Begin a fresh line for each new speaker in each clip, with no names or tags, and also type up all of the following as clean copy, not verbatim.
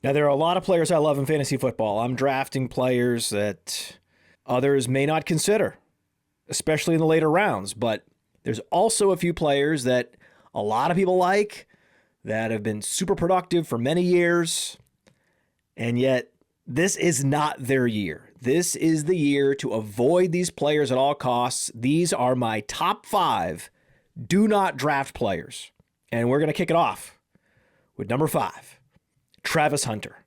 Now, there are a lot of players I love in fantasy football. I'm drafting players that others may not consider, especially in the later rounds. But there's also a few players that a lot of people like that have been super productive for many years, and yet this is not their year. This is the year to avoid these players at all costs. These are my top 5 do not draft players. And we're going to kick it off with number 5, Travis Hunter.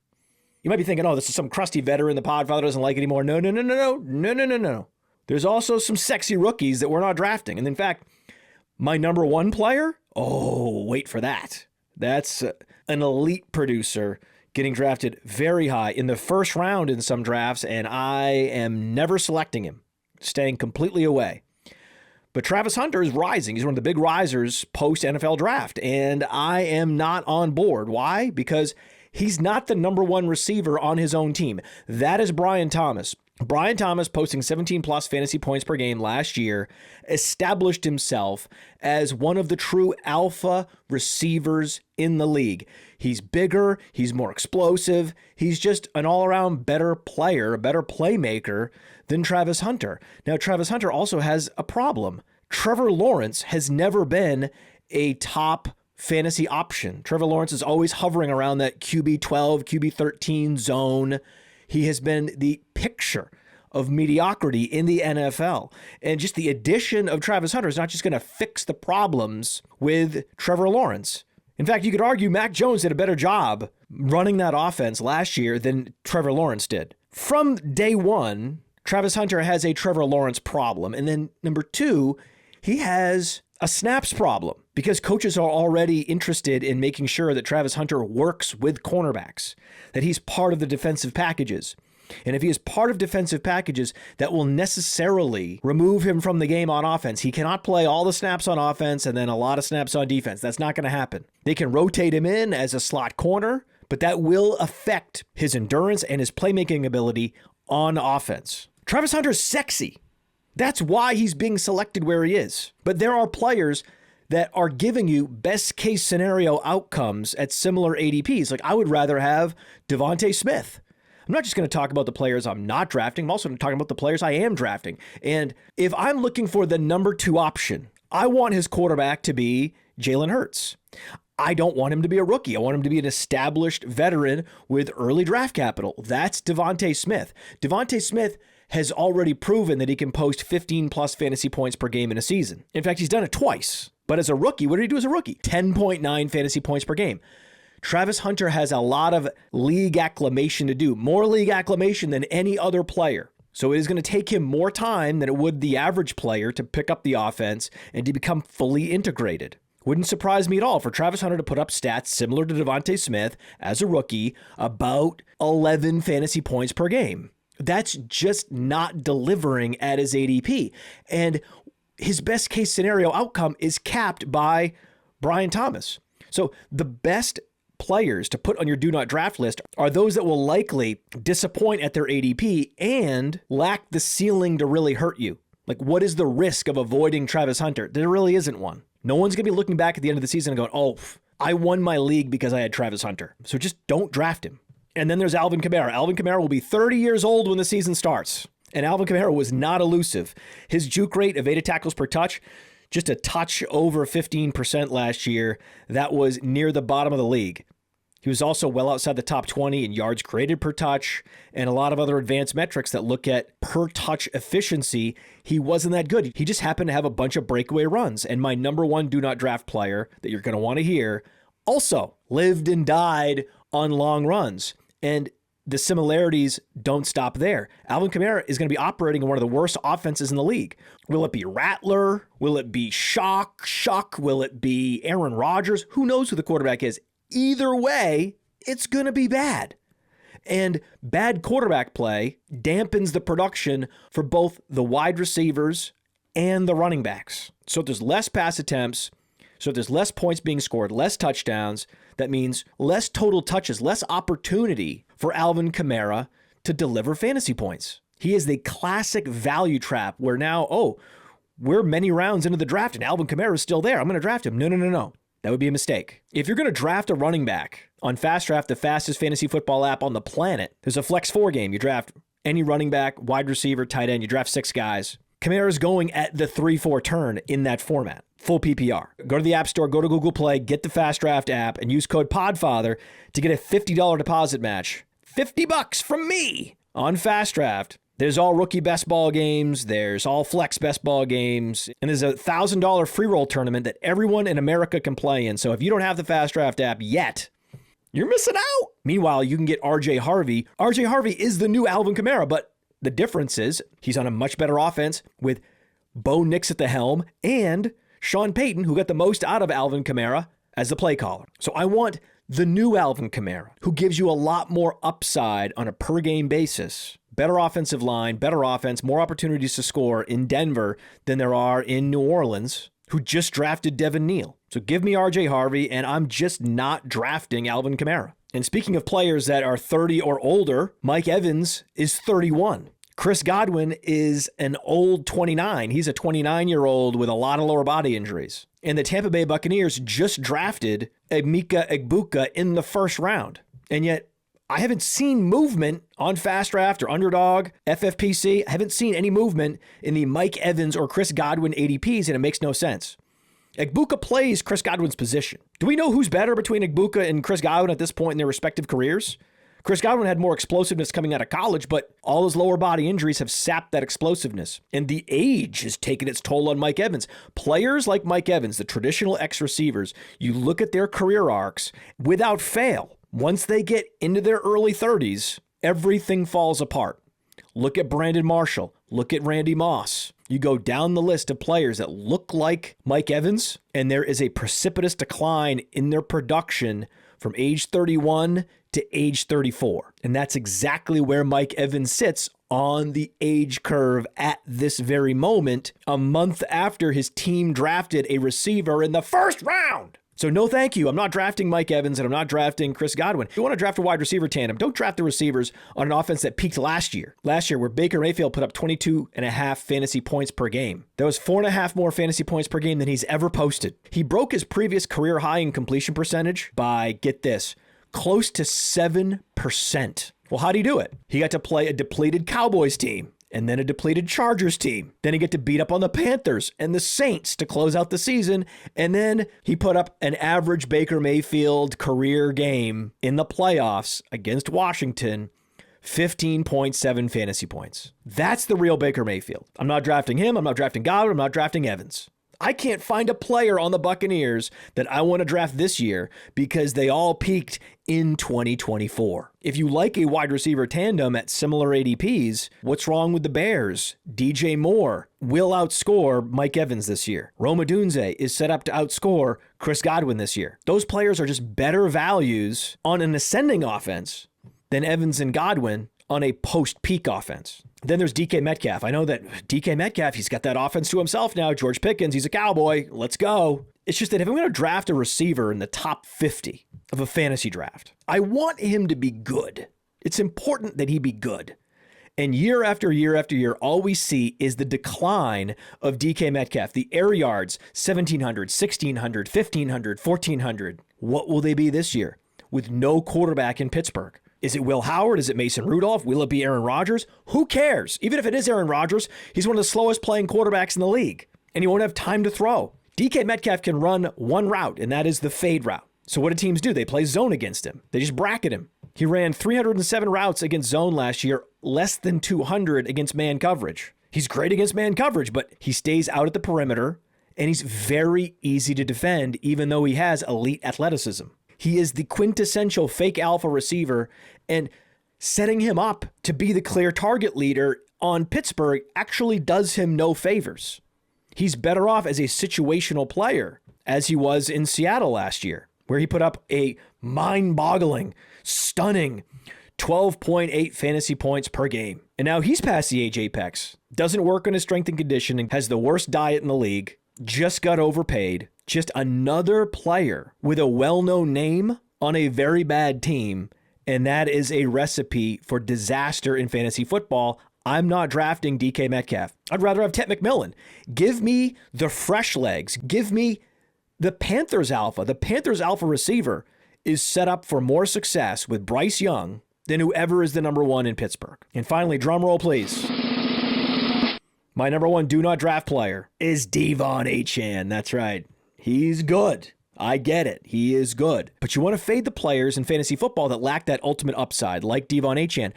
You might be thinking, oh, this is some crusty veteran the Podfather doesn't like anymore. No. There's also some sexy rookies that we're not drafting. And in fact, my number 1 player, oh, wait for that. That's an elite producer getting drafted very high in the first round in some drafts, and I am never selecting him, staying completely away. But Travis Hunter is rising. He's one of the big risers post-NFL draft, and I am not on board. Why? Because he's not the number 1 receiver on his own team. That is Brian Thomas. Brian Thomas, posting 17-plus fantasy points per game last year, established himself as one of the true alpha receivers in the league. He's bigger, he's more explosive, he's just an all-around better player, a better playmaker than Travis Hunter. Now, Travis Hunter also has a problem. Trevor Lawrence has never been a top fantasy option. Trevor Lawrence is always hovering around that QB 12, QB 13 zone. He has been the picture of mediocrity in the NFL. And just the addition of Travis Hunter is not just going to fix the problems with Trevor Lawrence. In fact, you could argue Mac Jones did a better job running that offense last year than Trevor Lawrence did. From day one, Travis Hunter has a Trevor Lawrence problem. And then number 2, he has a snaps problem because coaches are already interested in making sure that Travis Hunter works with cornerbacks, that he's part of the defensive packages. And if he is part of defensive packages, that will necessarily remove him from the game on offense. He cannot play all the snaps on offense and then a lot of snaps on defense. That's not going to happen. They can rotate him in as a slot corner, but that will affect his endurance and his playmaking ability on offense. Travis Hunter's sexy. That's why he's being selected where he is. But there are players that are giving you best case scenario outcomes at similar ADPs. Like I would rather have Devontae Smith. I'm not just going to talk about the players I'm not drafting. I'm also talking about the players I am drafting. And if I'm looking for the number 2 option, I want his quarterback to be Jalen Hurts. I don't want him to be a rookie. I want him to be an established veteran with early draft capital. That's Devontae Smith. Devontae Smith has already proven that he can post 15-plus fantasy points per game in a season. In fact, he's done it twice. But as a rookie, what did he do as a rookie? 10.9 fantasy points per game. Travis Hunter has a lot of league acclimation to do, more league acclimation than any other player. So it is going to take him more time than it would the average player to pick up the offense and to become fully integrated. Wouldn't surprise me at all for Travis Hunter to put up stats similar to Devontae Smith as a rookie, about 11 fantasy points per game. That's just not delivering at his ADP. And his best case scenario outcome is capped by Brian Thomas. So the best players to put on your do not draft list are those that will likely disappoint at their ADP and lack the ceiling to really hurt you. Like, what is the risk of avoiding Travis Hunter? There really isn't one. No one's going to be looking back at the end of the season and going, oh, I won my league because I had Travis Hunter. So just don't draft him. And then there's Alvin Kamara. Alvin Kamara will be 30 years old when the season starts. And Alvin Kamara was not elusive. His juke rate, evaded tackles per touch, just a touch over 15% last year. That was near the bottom of the league. He was also well outside the top 20 in yards created per touch and a lot of other advanced metrics that look at per touch efficiency. He wasn't that good. He just happened to have a bunch of breakaway runs. And my number 1 do not draft player that you're going to want to hear also lived and died on long runs. And the similarities don't stop there. Alvin Kamara is going to be operating in one of the worst offenses in the league. Will it be Rattler? Will it be Shock? Will it be Aaron Rodgers? Who knows who the quarterback is? Either way, it's going to be bad. And bad quarterback play dampens the production for both the wide receivers and the running backs. So if there's less pass attempts, so if there's less points being scored, less touchdowns, that means less total touches, less opportunity for Alvin Kamara to deliver fantasy points. He is the classic value trap where now, we're many rounds into the draft and Alvin Kamara is still there. I'm going to draft him. No. That would be a mistake. If you're going to draft a running back on Fast Draft, the fastest fantasy football app on the planet, there's a Flex 4 game. You draft any running back, wide receiver, tight end. You draft 6 guys. Kamara's going at the 3-4 turn in that format. Full PPR. Go to the App Store, go to Google Play, get the Fast Draft app, and use code PODFATHER to get a $50 deposit match. $50 from me on Fast Draft. There's all rookie best ball games. There's all flex best ball games. And there's a $1,000 free roll tournament that everyone in America can play in. So if you don't have the Fast Draft app yet, you're missing out. Meanwhile, you can get RJ Harvey. RJ Harvey is the new Alvin Kamara, but the difference is he's on a much better offense with Bo Nix at the helm and Sean Payton, who got the most out of Alvin Kamara as the play caller. So I want the new Alvin Kamara, who gives you a lot more upside on a per game basis. Better offensive line, better offense, more opportunities to score in Denver than there are in New Orleans, who just drafted Devin Neal. So give me RJ Harvey, and I'm just not drafting Alvin Kamara. And speaking of players that are 30 or older, Mike Evans is 31. Chris Godwin is an old 29. He's a 29-year-old with a lot of lower body injuries. And the Tampa Bay Buccaneers just drafted Emeka Egbuka in the first round. And yet, I haven't seen movement on Fast Draft or Underdog, FFPC. I haven't seen any movement in the Mike Evans or Chris Godwin ADPs, and it makes no sense. Egbuka plays Chris Godwin's position. Do we know who's better between Egbuka and Chris Godwin at this point in their respective careers? Chris Godwin had more explosiveness coming out of college, but all his lower body injuries have sapped that explosiveness. And the age has taken its toll on Mike Evans. Players like Mike Evans, the traditional X-receivers, you look at their career arcs, without fail, once they get into their early 30s, everything falls apart. Look at Brandon Marshall. Look at Randy Moss. You go down the list of players that look like Mike Evans, and there is a precipitous decline in their production from age 31 to age 34. And that's exactly where Mike Evans sits on the age curve at this very moment, a month after his team drafted a receiver in the first round. So no thank you. I'm not drafting Mike Evans and I'm not drafting Chris Godwin. If you want to draft a wide receiver tandem, don't draft the receivers on an offense that peaked last year. Last year, where Baker Mayfield put up 22.5 fantasy points per game. That was 4.5 more fantasy points per game than he's ever posted. He broke his previous career high in completion percentage by, get this, close to 7%. Well, how'd he do it? He got to play a depleted Cowboys team, and then a depleted Chargers team. Then he got to beat up on the Panthers and the Saints to close out the season. And then he put up an average Baker Mayfield career game in the playoffs against Washington, 15.7 fantasy points. That's the real Baker Mayfield. I'm not drafting him. I'm not drafting Godwin. I'm not drafting Evans. I can't find a player on the Buccaneers that I want to draft this year because they all peaked in 2024. If you like a wide receiver tandem at similar ADPs, what's wrong with the Bears? DJ Moore will outscore Mike Evans this year. Rome Odunze is set up to outscore Chris Godwin this year. Those players are just better values on an ascending offense than Evans and Godwin on a post-peak offense. Then there's DK Metcalf. I know that DK Metcalf, he's got that offense to himself now. George Pickens, he's a Cowboy. Let's go. It's just that if I'm going to draft a receiver in the top 50 of a fantasy draft, I want him to be good. It's important that he be good. And year after year after year, all we see is the decline of DK Metcalf. The air yards, 1,700, 1,600, 1,500, 1,400. What will they be this year with no quarterback in Pittsburgh? Is it Will Howard? Is it Mason Rudolph? Will it be Aaron Rodgers? Who cares? Even if it is Aaron Rodgers, he's one of the slowest playing quarterbacks in the league, and he won't have time to throw. DK Metcalf can run one route, and that is the fade route. So what do teams do? They play zone against him. They just bracket him. He ran 307 routes against zone last year, less than 200 against man coverage. He's great against man coverage, but he stays out at the perimeter, and he's very easy to defend, even though he has elite athleticism. He is the quintessential fake alpha receiver, and setting him up to be the clear target leader on Pittsburgh actually does him no favors. He's better off as a situational player, as he was in Seattle last year, where he put up a mind-boggling, stunning 12.8 fantasy points per game. And now he's past the age apex, doesn't work on his strength and conditioning, has the worst diet in the league, just got overpaid. Just another player with a well-known name on a very bad team, and that is a recipe for disaster in fantasy football. I'm not drafting DK Metcalf. I'd rather have Ted McMillan. Give me the fresh legs. Give me The Panthers alpha receiver is set up for more success with Bryce Young than whoever is the number one in Pittsburgh. And finally, drum roll, please. My number one do not draft player is Devon Achane. That's right. He's good. I get it. He is good. But you want to fade the players in fantasy football that lack that ultimate upside, like Devon Achane.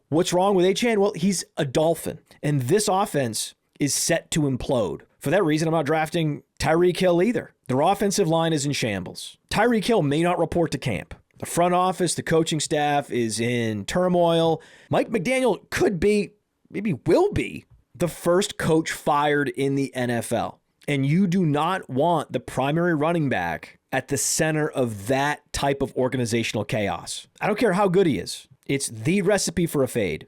What's wrong with Achane? Well, he's a Dolphin, and this offense is set to implode. For that reason, I'm not drafting Tyreek Hill either. Their offensive line is in shambles. Tyreek Hill may not report to camp. The front office, the coaching staff is in turmoil. Mike McDaniel could be, maybe will be, the first coach fired in the NFL. And you do not want the primary running back at the center of that type of organizational chaos. I don't care how good he is. It's the recipe for a fade.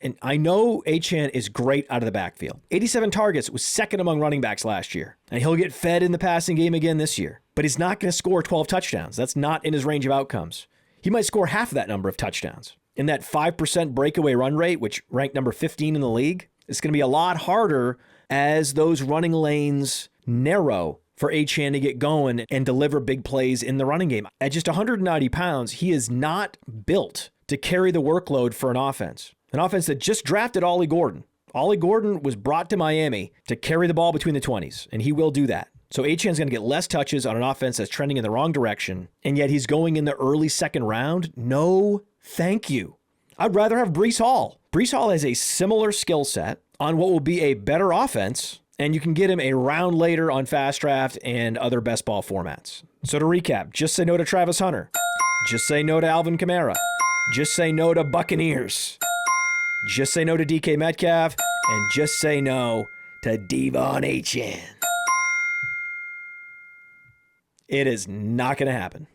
And I know Achane is great out of the backfield. 87 targets, was second among running backs last year. And he'll get fed in the passing game again this year. But he's not going to score 12 touchdowns. That's not in his range of outcomes. He might score half of that number of touchdowns. In that 5% breakaway run rate, which ranked number 15 in the league, it's going to be a lot harder as those running lanes narrow for Achane to get going and deliver big plays in the running game. At just 190 pounds, he is not built to carry the workload for an offense. An offense that just drafted Ollie Gordon. Ollie Gordon was brought to Miami to carry the ball between the 20s, and he will do that. So Achane's going to get less touches on an offense that's trending in the wrong direction, and yet he's going in the early second round? No, thank you. I'd rather have Breece Hall. Breece Hall has a similar skill set on what will be a better offense, and you can get him a round later on Fast Draft and other best ball formats. So to recap, just say no to Travis Hunter. Just say no to Alvin Kamara. Just say no to Buccaneers. Just say no to DK Metcalf, and just say no to Devon Achane. It is not going to happen.